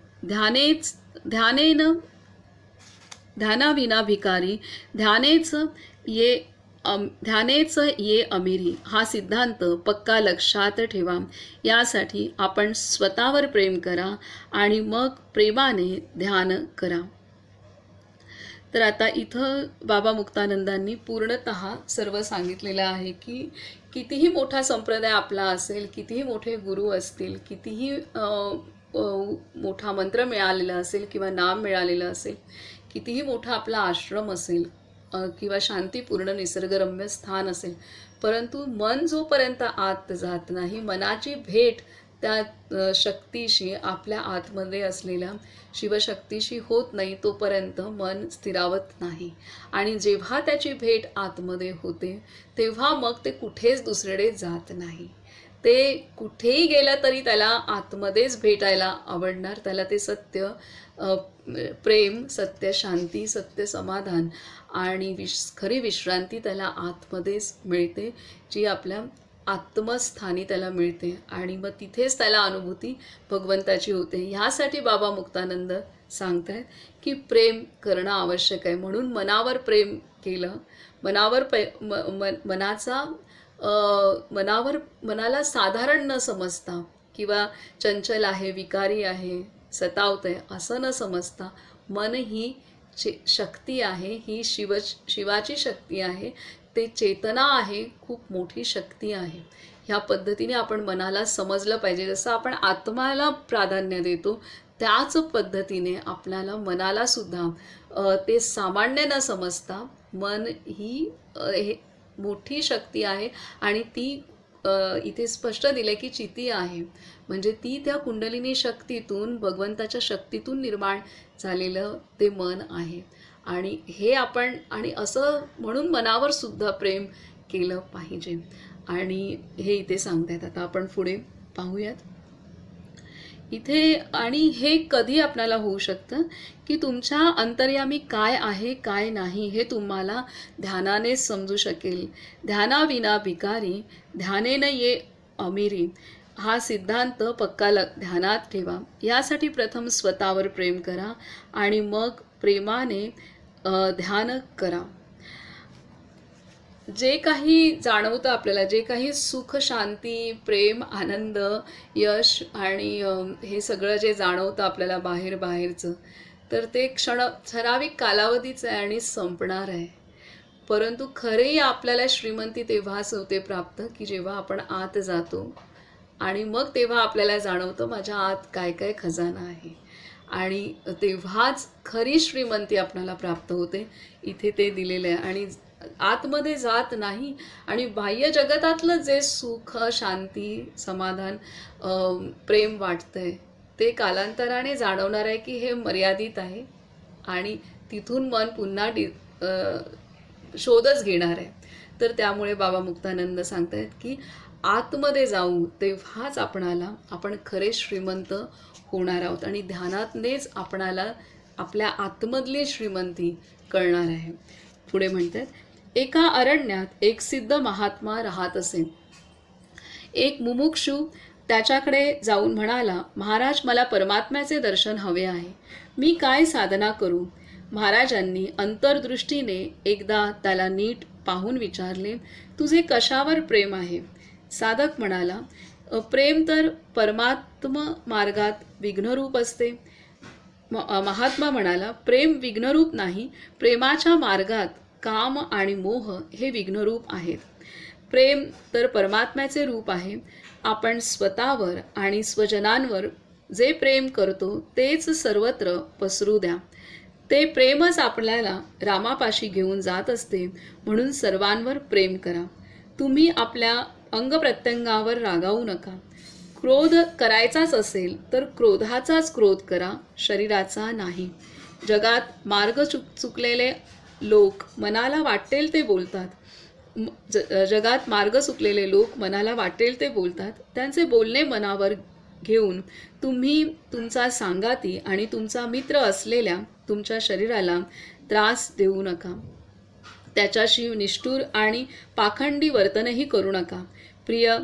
ध्यानाविना भिकारी, ध्यानेच ये अमिरी हा सिद्धांत पक्का लक्षात ठेवा. यासाठी आपण स्वतःवर प्रेम करा आणि मग प्रेमाने ध्यान करा. तर आता इथं बाबा मुक्तानंदांनी पूर्णतः सर्व सांगितलेलं आहे की कितीही मोठा संप्रदाय आपला असेल, कितीही मोठे गुरु असतील, कितीही मोठा मंत्र मिळालेला असेल किंवा नाम मिळालेलं असेल, कितीही मोठा आपला आश्रम असेल किंवा शांतीपूर्ण निसर्गरम्य स्थान असेल, परंतु मन जोपर्यंत आत जात नाही, मनाची भेट त्या शक्तीशी, आपल्या आतमध्ये असलेल्या शिवशक्तीशी होत नाही तोपर्यंत मन स्थिरावत नाही. आणि जेव्हा त्याची भेट आतमध्ये होते तेव्हा मग ते कुठेच दुसरीकडे जात नाही. ते कुठेही गेलं तरी त्याला आतमध्येच भेटायला आवडणार. त्याला ते सत्य प्रेम, सत्य शांती, सत्य समाधान आणि खरी विश्रांती त्याला आतमध्येच मिळते, जी आपल्या आत्मस्थानी त्याला मिळते. आणि मग तिथेच त्याला अनुभूती भगवंताची होते. ह्यासाठी बाबा मुक्तानंद सांगतायत की प्रेम करणं आवश्यक आहे. म्हणून मनावर प्रेम केलं, मनावर मनाला साधारण न समजता किंवा चंचल आहे, विकारी आहे, सतावतंय असं न समजता, मन ही शक्ती आहे, ही शिवाची शक्ती आहे, ते चेतना आहे, खूप मोठी शक्ती आहे. ह्या पद्धतीने आपण मनाला समजलं पाहिजे. जसं आपण आत्म्याला प्राधान्य देतो त्याच पद्धतीने आपल्याला मनाला सुद्धा ते सामान्य न समजता मन ही मोठी शक्ती आहे. आणि ती इथे स्पष्ट दिले की चिती आहे, म्हणजे ती त्या कुंडलिनी शक्तीतून, भगवंताच्या शक्तीतून निर्माण झालेलं ते मन आहे. आणि हे आपण, आणि असं म्हणून मनावर सुद्धा प्रेम केलं पाहिजे. आणि हे इथे सांगतायत. आता आपण पुढे पाहूयात इथे. आणि हे कधी आपल्याला होऊ शकतं की तुमच्या अंतर्यामी काय आहे काय नाही हे तुम्हाला ध्यानानेच समजू शकेल. ध्यानाविना भिकारी, ध्यानेन ये अमिरी, हा सिद्धांत पक्का ध्यानात ठेवा. यासाठी प्रथम स्वतःवर प्रेम करा आणि मग प्रेमाने ध्यान करा. जे काही जाणवतं आपल्याला, जे काही सुख, शांती, प्रेम, आनंद, यश आणि हे सगळं जे जाणवतं आपल्याला बाहेरचं, तर ते ठराविक कालावधीचं आहे आणि संपणार आहे. परंतु खरेही आपल्याला श्रीमंती तेव्हाच होते प्राप्त की जेव्हा आपण आत जातो आणि मग तेव्हा आपल्याला जाणवतं माझ्या आत काय काय खजाना आहे. आणि तेव्हाच खरी श्रीमंती आपल्याला प्राप्त होते. इथे ते दिलेलं आहे. आणि आतमध्ये जात नाही. आणि बाह्य जगतातलं जे सुख, शांती, समाधान, प्रेम वाटतंय ते कालांतराने जाणवणार आहे की हे मर्यादित आहे. आणि तिथून मन पुन्हा शोधच घेणार आहे. तर त्यामुळे बाबा मुक्तानंद सांगतायत की आतमध्ये जाऊ तेव्हाच आपण खरे श्रीमंत होणार आहोत. आणि ध्यानातनेच आपणाला आपल्या आतमधली श्रीमंती कळणार आहे. पुढे म्हणतात, एका अरण्यात एक सिद्ध महात्मा राहत असे. एक मुमुक्षू त्याच्याकडे जाऊन म्हणाला, महाराज, मला परमात्म्याचे दर्शन हवे आहे. मी काय साधना करू? महाराजांनी अंतर्दृष्टीने एकदा त्याला नीट पाहून विचारले, तुझे कशावर प्रेम आहे? साधक म्हणाला, प्रेम तर परमात्म मार्गात विघ्नरूप असते. महात्मा म्हणाला, प्रेम विघ्नरूप नाही, प्रेमाच्या मार्गात काम आणि मोह हे विघ्नरूप आहेत. प्रेम तर परमात्म्याचे रूप आहे. आपण स्वतःवर आणि स्वजनांवर जे प्रेम करतो तेच सर्वत्र पसरू द्या. ते प्रेमच आपल्याला रामापाशी घेऊन जात असते. म्हणून सर्वांवर प्रेम करा. तुम्ही आपल्या अंगप्रत्यंगावर रागावू नका. क्रोध करायचाच असेल तर क्रोधाचाच क्रोध करा, शरीराचा नाही. जगात मार्ग चुकलेले लोक मनाला वाटेल ते बोलतात. जगात मार्ग चुकलेले लोक मनाला वाटेल ते बोलतात. त्यांचे बोलणे मनावर घेऊन तुम्ही तुमचा सांगाती आणि तुमचा मित्र असलेल्या तुमच्या शरीराला त्रास देऊ नका. त्याच्याशी निष्ठुर आणि पाखंडी वर्तनही करू नका. प्रिय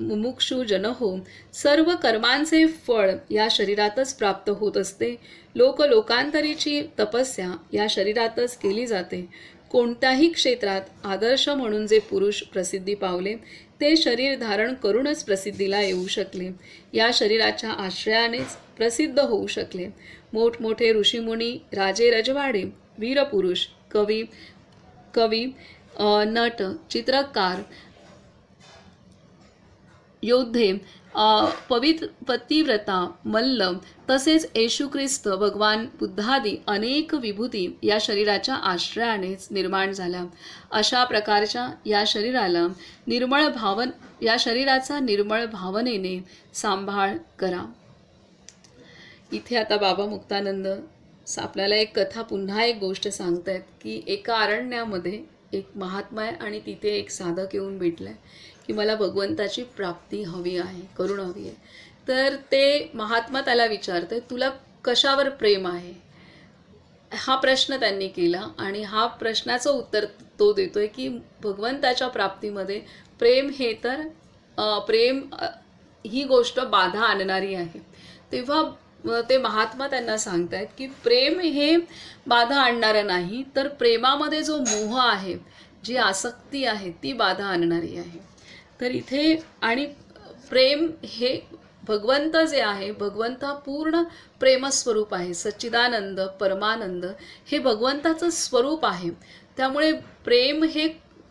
मुमुक्षु जन हो, सर्व कर्मांचे फळ या शरीरातच प्राप्त होत असते. लोकांतरीची तपस्या या शरीरातच केली जाते. कोणत्याही क्षेत्रात आदर्श म्हणून जे पुरुष प्रसिद्धी पावले ते शरीर धारण करूनच प्रसिद्धीला येऊ शकले. या शरीराच्या आश्रयानेच प्रसिद्ध होऊ शकले. मोठमोठे ऋषीमुनी, राजे रजवाडे, वीरपुरुष, कवी, नट, चित्रकार, योद्धे पतिव्रता, मल्ल तसेच येशू ख्रिस्त, भगवान बुद्धादी अनेक विभूती या शरीराच्या आश्रयानेच निर्माण झाल्या. अशा प्रकारच्या या शरीराचा निर्मळ भावनेने सांभाळ करा. इथे आता बाबा मुक्तानंद आपल्याला एक कथा, पुन्हा एक गोष्ट सांगतायत की एका अरण्यामध्ये एक महात्मा आहे आणि तिथे एक साधक येऊन भेटलाय की मला भगवंताची प्राप्ती हवी आहे, करुण हवी आहे. तर ते महात्मा त्याला विचारते, तुला कशावर प्रेम आहे? हा प्रश्न त्यांनी केला आणि हा प्रश्नाचं उत्तर तो देतोय की भगवंताच्या प्राप्तीमध्ये प्रेम हे तर ही गोष्ट बाधा आणणारी आहे. तेव्हा ते महात्मा त्यांना सांगतायत की प्रेम हे बाधा आणणारं नाही, तर प्रेमामध्ये जो मोह आहे, जी आसक्ती आहे, ती बाधा आणणारी आहे. तर इथे आणि प्रेम हे भगवंत जे आहे, भगवंत पूर्ण प्रेमस्वरूप आहे, सच्चिदानंद परमानंद हे भगवंताचं स्वरूप आहे. त्यामुळे प्रेम हे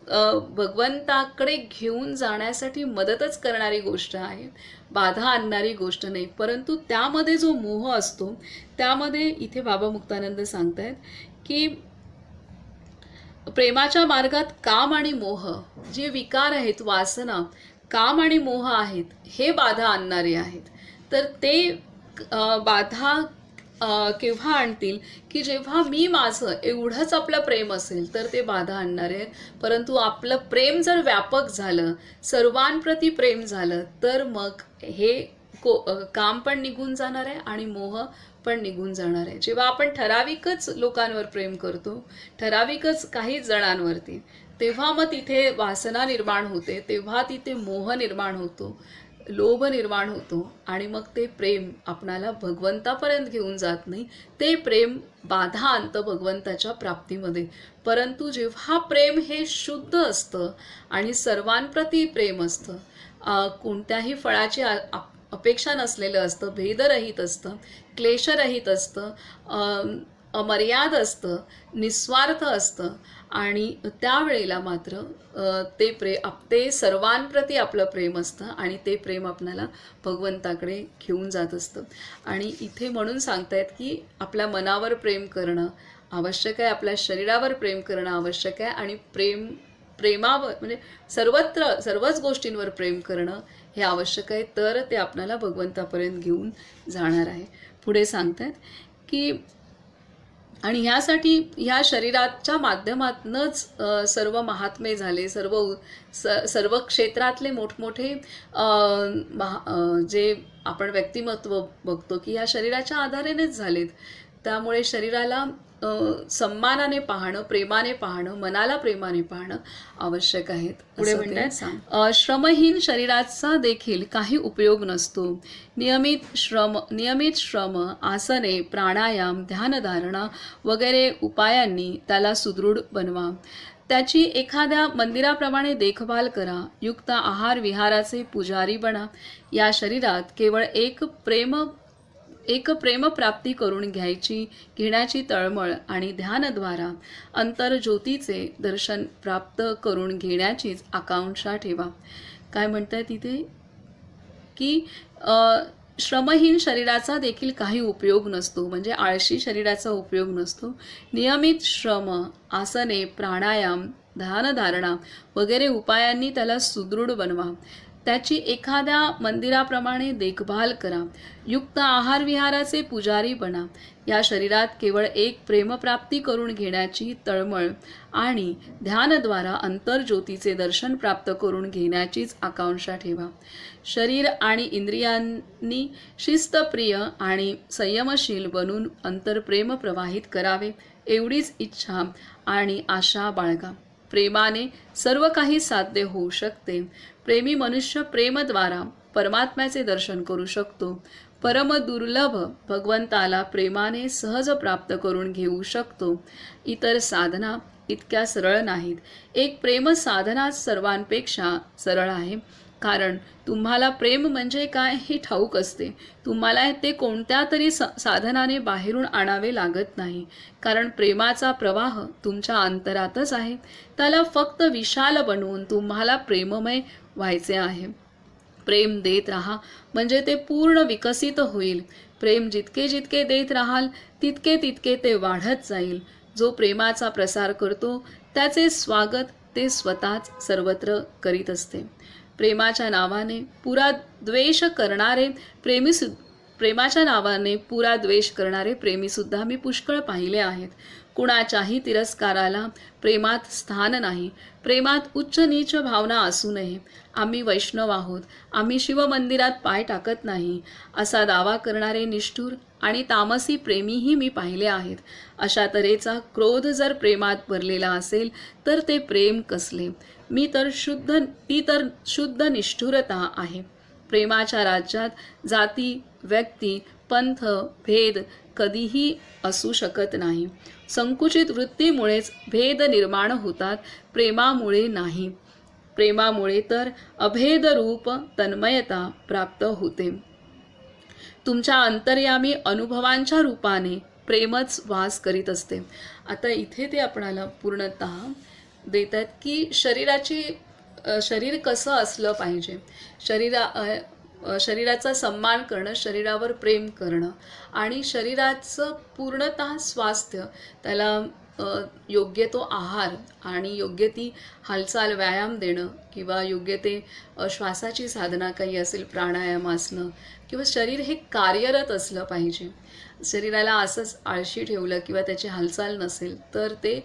भगवंताकडे घेऊन जाण्यासाठी मदतच करणारी गोष्ट आहे, बाधा आणणारी गोष्ट नाही. परंतु त्यामध्ये जो मोह असतो, त्यामध्ये इथे बाबा मुक्तानंद सांगतायत की प्रेमाच्या मार्गात काम आणि मोह जे विकार आहेत, वासना, काम आणि मोह आहेत, हे बाधा आणणारे आहेत. तर ते बाधा केव्हा आणतील की जेव्हा मी माझं एवढंच आपलं प्रेम असेल तर ते बाधा आणणार आहे. परंतु आपलं प्रेम जर व्यापक झालं, सर्वांप्रती प्रेम झालं, तर मग हे काम पण निघून जाणार आहे आणि मोह पण निघून जाणार आहे. जेव्हा आपण ठराविकच लोकांवर प्रेम करतो, ठराविकच काही जणांवरती, तेव्हा मग तिथे वासना निर्माण होते, तेव्हा तिथे मोह निर्माण होतो, लोभ निर्माण होतो आणि मग ते प्रेम आपणाला भगवंतापर्यंत घेऊन जात नाही. ते प्रेम बाधा आणतं भगवंताच्या प्राप्तीमध्ये. परंतु जेव्हा प्रेम हे शुद्ध असतं आणि सर्वांप्रती प्रेम असतं, कोणत्याही फळाची अपेक्षा नसलेलं असतं, भेदरहित असतं, क्लेशरहित असतं, अमर्याद असतं, निस्वार्थ असतं आणि त्यावेळेला मात्र ते सर्वांप्रती आपलं प्रेम असतं आणि ते प्रेम आपल्याला भगवंताकडे घेऊन जात असतं. आणि इथे म्हणून सांगतायत की आपल्या मनावर प्रेम करणं आवश्यक आहे, आपल्या शरीरावर प्रेम करणं आवश्यक आहे आणि प्रेमावर म्हणजे सर्वच गोष्टींवर प्रेम करणं हे आवश्यक आहे, तर ते आपल्याला भगवंतापर्यंत घेऊन जाणार आहे. पुढे सांगतायत की आणि ह्यासाठी ह्या शरीराच्या माध्यमातूनच सर्व महात्मे झाले, सर्व क्षेत्रातले मोठमोठे जे आपण व्यक्तिमत्व बघतो की ह्या शरीराच्या आधारेनेच झालेत. त्यामुळे शरीराला सन्मानाने पाहणं, प्रेमाने पाहणं, मनाला प्रेमाने पाहणं आवश्यक आहे. पुढे म्हणतात, श्रमहीन शरीराचा देखील काही उपयोग नसतो. नियमित श्रम, आसने, प्राणायाम, ध्यानधारणा वगैरे उपायांनी त्याला सुदृढ बनवा. त्याची एखाद्या मंदिराप्रमाणे देखभाल करा. युक्त आहार विहाराचे पुजारी बना. या शरीरात केवळ एक प्रेमप्राप्ती करून घेण्याची तळमळ आणि ध्यानद्वारा अंतर्ज्योतीचे दर्शन प्राप्त करून घेण्याचीच आकांक्षा ठेवा. काय म्हणताय तिथे की श्रमहीन शरीराचा देखील काही उपयोग नसतो, म्हणजे आळशी शरीराचा उपयोग नसतो. नियमित श्रम, आसने, प्राणायाम, ध्यानधारणा वगैरे उपायांनी त्याला सुदृढ बनवा. त्याची एखाद्या मंदिराप्रमाणे देखभाल करा. युक्त आहार विहाराचे पुजारी बना. या शरीरात केवळ एक प्रेमप्राप्ती करून घेण्याची तळमळ आणि ध्यानद्वारा अंतर्ज्योतीचे दर्शन प्राप्त करून घेण्याचीच आकांक्षा ठेवा. शरीर आणि इंद्रियांनी शिस्तप्रिय आणि संयमशील बनून अंतरप्रेम प्रवाहित करावे, एवढीच इच्छा आणि आशा बाळगा. प्रेमाने सर्व काही साध्य होऊ शकते. प्रेमी मनुष्य प्रेमद्वारा परमात्म्याचे दर्शन करू शकतो. परमदुर्लभ भगवंताला प्रेमाने सहज प्राप्त करून घेऊ शकतो. इतर साधना इतक्या सरळ नाहीत. एक प्रेम साधनाच सर्वांपेक्षा सरळ आहे. कारण तुम्हाला प्रेम म्हणजे काय हे ठाऊक असते. तुम्हाला ते कोणत्या तरी साधनाने बाहेरून आणावे लागत नाही. कारण प्रेमाचा प्रवाह तुमच्या अंतरातच आहे. त्याला फक्त विशाल बनवून तुम्हाला प्रेममय व्हायचे आहे. प्रेम देत राहा म्हणजे ते पूर्ण विकसित होईल. प्रेम जितके जितके देत राहाल तितके तितके ते वाढत जाईल. जो प्रेमाचा प्रसार करतो त्याचे स्वागत ते स्वतःच सर्वत्र करीत असते. प्रेमाच्या नावाने पुरा द्वेष करणारे प्रेमाच्या नावाने पुरा द्वेष करणारे प्रेमीसुद्धा मी पुष्कळ पाहिले आहेत. कुणाच्याही तिरस्काराला प्रेमात स्थान नाही. प्रेमात उच्च नीच भावना असू नये. आम्ही वैष्णव आहोत, आम्ही शिवमंदिरात पाय टाकत नाही असा दावा करणारे निष्ठुर आणि तामसी प्रेमीही मी पाहिले आहेत. अशा तऱ्हेचा क्रोध जर प्रेमात भरलेला असेल तर ते प्रेम कसले? ती तर शुद्ध निष्ठुरता आहे. प्रेमाच्या राज्यात जाती, व्यक्ती, पंथ, भेद कधीही असू शकत नाही. संकुचित वृत्तीमुळेच भेद निर्माण होतात, प्रेमामुळे नाही. प्रेमामुळे तर अभेद रूप तन्मयता प्राप्त होते. तुमच्या अंतर्यामी अनुभवांच्या रूपाने प्रेमच वास करीत असते. आता इथे ते आपणाला पूर्णतः देतात की शरीर कसं असलं पाहिजे. शरीराचा सन्मान करणं, शरीरावर प्रेम करणं आणि शरीराचं पूर्णतः स्वास्थ्य, त्याला योग्य तो आहार आणि योग्य ती हालचाल, व्यायाम देणं किंवा योग्य ते श्वासाची साधना काही असेल, प्राणायाम असणं किंवा शरीर हे कार्यरत असलं पाहिजे. शरीराला असंच आळशी ठेवलं किंवा त्याची हालचाल नसेल तर ते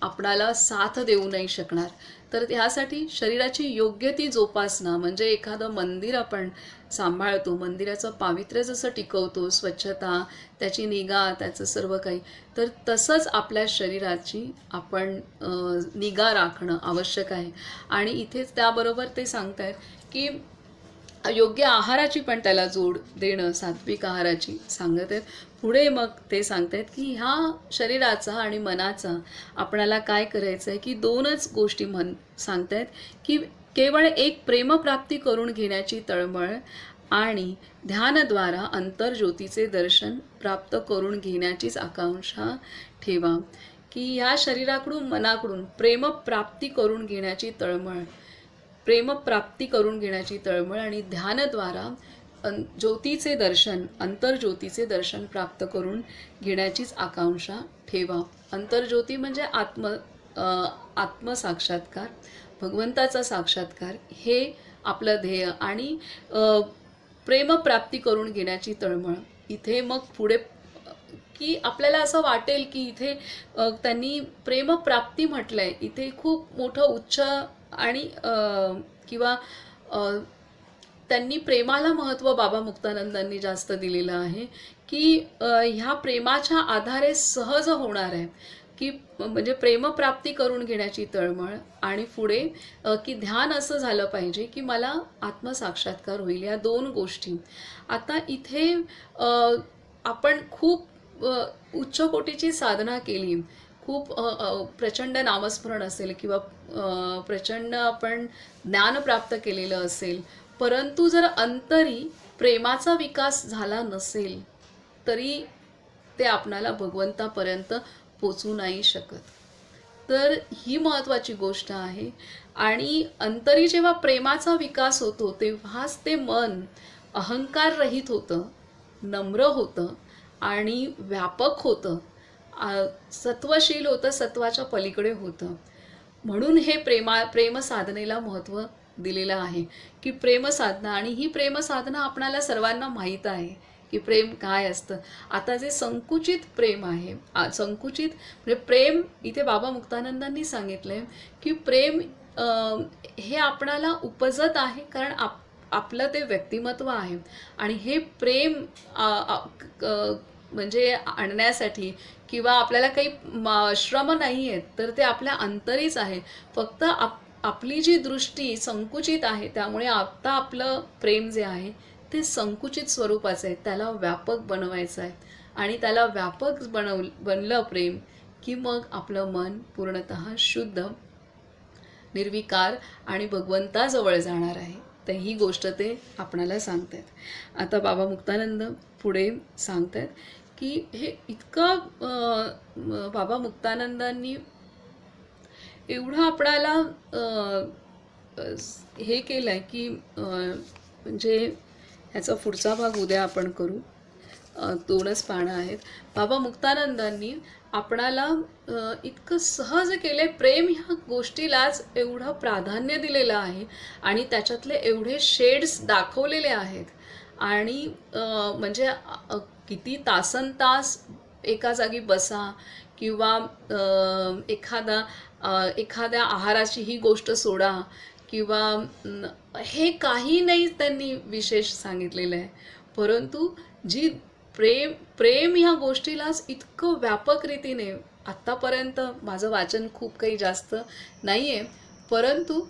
आपणाला साथ देऊ नाही शकणार. तर त्यासाठी शरीराची योग्य ती जोपासना म्हणजे एखादं मंदिर आपण सांभाळतो, मंदिराचं पावित्र्य जसं टिकवतो, स्वच्छता, त्याची निगा, त्याचं सर्व काही, तर तसंच आपल्या शरीराची आपण निगा राखणं आवश्यक आहे. आणि इथेच त्याबरोबर ते सांगतायत की योग्य आहाराची पण त्याला जोड देणं, सात्विक आहाराची सांगत आहेत. पुढे मग ते सांगतायत की ह्या शरीराचा आणि मनाचा आपणाला काय करायचं आहे की दोनच गोष्टी सांगतायत की केवळ एक प्रेमप्राप्ती करून घेण्याची तळमळ आणि ध्यानद्वारा अंतर्ज्योतीचे दर्शन प्राप्त करून घेण्याचीच आकांक्षा ठेवा. की ह्या शरीराकडून मनाकडून प्रेमप्राप्ती करून घेण्याची तळमळ आणि ध्यानद्वारा ज्योतीचे दर्शन, अंतर्ज्योतीचे दर्शन प्राप्त करून घेण्याचीच आकांक्षा ठेवा. अंतर्ज्योती म्हणजे आत्मसाक्षात्कार, भगवंताचा साक्षात्कार हे आपलं ध्येय आणि प्रेमप्राप्ती करून घेण्याची तळमळ. इथे मग पुढे की आपल्याला असं वाटेल की इथे त्यांनी प्रेमप्राप्ती म्हटलंय, इथे खूप मोठं उच्च आणि किंवा त्यांनी प्रेमाला महत्त्व बाबा मुक्तानंदांनी जास्त दिलेलं आहे की ह्या प्रेमाच्या आधारे सहज होणार आहे की म्हणजे प्रेमप्राप्ती करून घेण्याची तळमळ आणि पुढे की ध्यान असं झालं पाहिजे की मला आत्मसाक्षात्कार होईल. या दोन गोष्टी. आता इथे आपण खूप उच्च कोटीची साधना केली, खूप प्रचंड नामस्मरण असेल किंवा प्रचंड आपण ज्ञान प्राप्त केलेलं असेल, परंतु जर अंतरी प्रेमाचा विकास झाला नसेल तरी ते आपणाला भगवंतापर्यंत पोचू नाही शकत. तर ही महत्त्वाची गोष्ट आहे. आणि अंतरी जेव्हा प्रेमाचा विकास होतो तेव्हाच ते मन अहंकार रहित होतं, नम्र होतं आणि व्यापक होतं, सत्वशील होतं, सत्वाच्या पलीकडे होतं. म्हणून हे प्रेमसाधनेला महत्त्व दिलेलं आहे की प्रेमसाधना. आणि ही प्रेमसाधना आपणाला सर्वांना माहीत आहे की प्रेम काय असतं. आता जे संकुचित प्रेम आहे, संकुचित म्हणजे प्रेम इथे बाबा मुक्तानंदांनी सांगितलंय की प्रेम हे आपणाला उपजत आहे कारण आपलं ते व्यक्तिमत्व आहे. आणि हे प्रेम म्हणजे आणण्यासाठी किंवा आपल्याला काही श्रम नाही आहेत तर ते आपल्या अंतरीच आहे. फक्त आपली जी दृष्टी संकुचित आहे त्यामुळे आता आपलं प्रेम जे आहे ते संकुचित स्वरूपाचं आहे. त्याला व्यापक बनवायचं आहे आणि त्याला व्यापक बनलं प्रेम की मग आपलं मन पूर्णतः शुद्ध, निर्विकार आणि भगवंताजवळ जाणार आहे. तर ही गोष्ट ते आपणाला सांगतात. आता बाबा मुक्तानंद पुढे सांगतात की हे इतकं बाबा मुक्तानंदांनी एवढं आपणाला हे केलं आहे की म्हणजे ह्याचा पुढचा भाग उद्या आपण करू. 2च पानं आहेत. बाबा मुक्तानंदांनी आपणाला इतकं सहज केले, प्रेम ह्या गोष्टीलाच एवढं प्राधान्य दिलेलं आहे आणि त्याच्यातले एवढे शेड्स दाखवलेले आहेत आणि म्हणजे किती तासनतास एका जागी बसा किंवा एखाद्या आहाराची ही गोष्ट सोडा किंवा हे काही नाही त्यांनी विशेष सांगितलेलं आहे. परंतु जी प्रेम ह्या गोष्टीलाच इतकं व्यापक रीतीने, आत्तापर्यंत माझं वाचन खूप काही जास्त नाही आहे, परंतु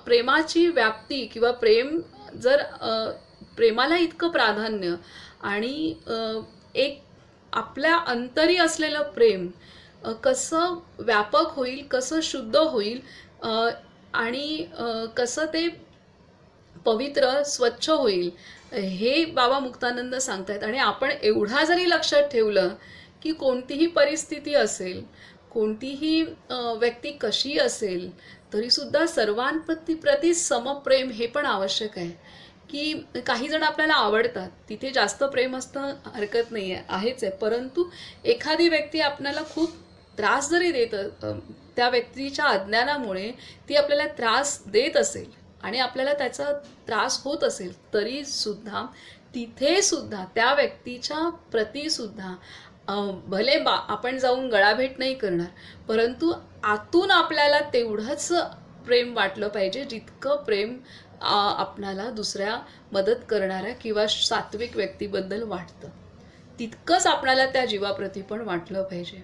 प्रेमाची व्याप्ती किंवा प्रेमाला इतकं प्राधान्य आणि एक आपल्या अंतरी असलेलं प्रेम कसं व्यापक होईल, कसं शुद्ध होईल आणि कसं ते पवित्र स्वच्छ होईल हे बाबा मुक्तानंद सांगतायत. आणि आपण एवढा जरी लक्षात ठेवलं की कोणतीही परिस्थिती असेल, कोणतीही व्यक्ती कशी असेल, तरीसुद्धा सर्वांप्रती समप्रेम हे पण आवश्यक आहे. की काही जण आपल्याला आवडतात, तिथे जास्त प्रेम असतं हरकत नाही आहे, आहेच आहे, परंतु एखादी व्यक्ती आपल्याला खूप त्रास जरी देत, त्या व्यक्तीच्या अज्ञानामुळे ती आपल्याला त्रास देत असेल आणि आपल्याला त्याचा त्रास होत असेल, तरीसुद्धा तिथेसुद्धा त्या व्यक्तीच्या प्रतीसुद्धा भले आपण जाऊन गळाभेट नाही करणार, परंतु आतून आपल्याला तेवढंच प्रेम वाटलं पाहिजे जितकं प्रेम आपणाला दुसऱ्या मदत करणाऱ्या किंवा सात्विक व्यक्तीबद्दल वाटतं, तितकंच आपणाला त्या जीवाप्रती पण वाटलं पाहिजे.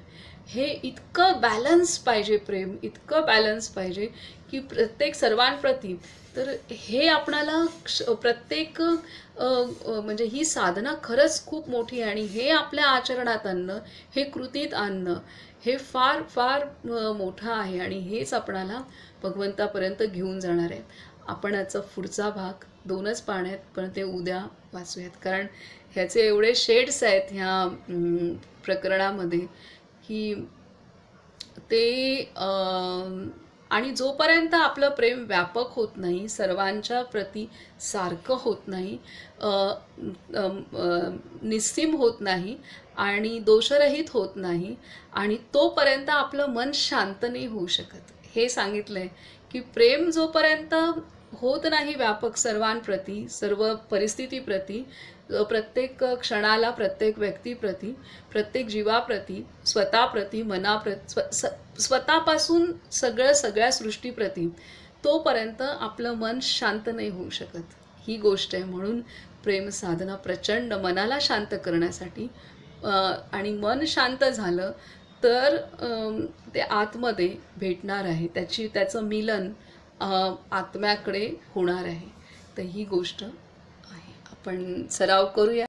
हे इतकं बॅलन्स पाहिजे, प्रेम इतकं बॅलन्स पाहिजे की प्रत्येक सर्वांप्रती. तर हे आपणाला प्रत्येक म्हणजे ही साधना खरंच खूप मोठी आहे आणि हे आपल्या आचरणात आणणं, हे कृतीत आणणं हे फार फार मोठं आहे आणि हेच आपणाला भगवंतापर्यंत घेऊन जाणार आहे. आपण याचा पुढचा भाग 2च पानं आहेत, पण ते उद्या वाचूयात, कारण ह्याचे एवढे शेड्स आहेत ह्या प्रकरणामध्ये की ते आणि जोपर्यंत आपलं प्रेम व्यापक होत नाही, सर्वांच्या प्रती सारखं होत नाही, निस्सीम होत नाही आणि दोषरहित होत नाही, आणि तोपर्यंत आपलं मन शांत नाही होऊ शकत. हे सांगितलं आहे की प्रेम जोपर्यंत होत नाही व्यापक सर्वांप्रती, सर्व परिस्थितीप्रती, प्रत्येक क्षणाला, प्रत्येक व्यक्तीप्रती, प्रत्येक जीवाप्रती, स्वतःप्रती, स्वतःपासून सगळ्या सृष्टीप्रती, तोपर्यंत आपलं मन शांत नाही होऊ शकत. ही गोष्ट आहे. म्हणून प्रेम साधना प्रचंड मनाला शांत करण्यासाठी, आणि मन शांत झालं तर ते आतमध्ये भेटणार आहे, त्याचं मिलन आत्म्याकडे होणार आहे. तर ही गोष्ट आहे, आपण सराव करूया.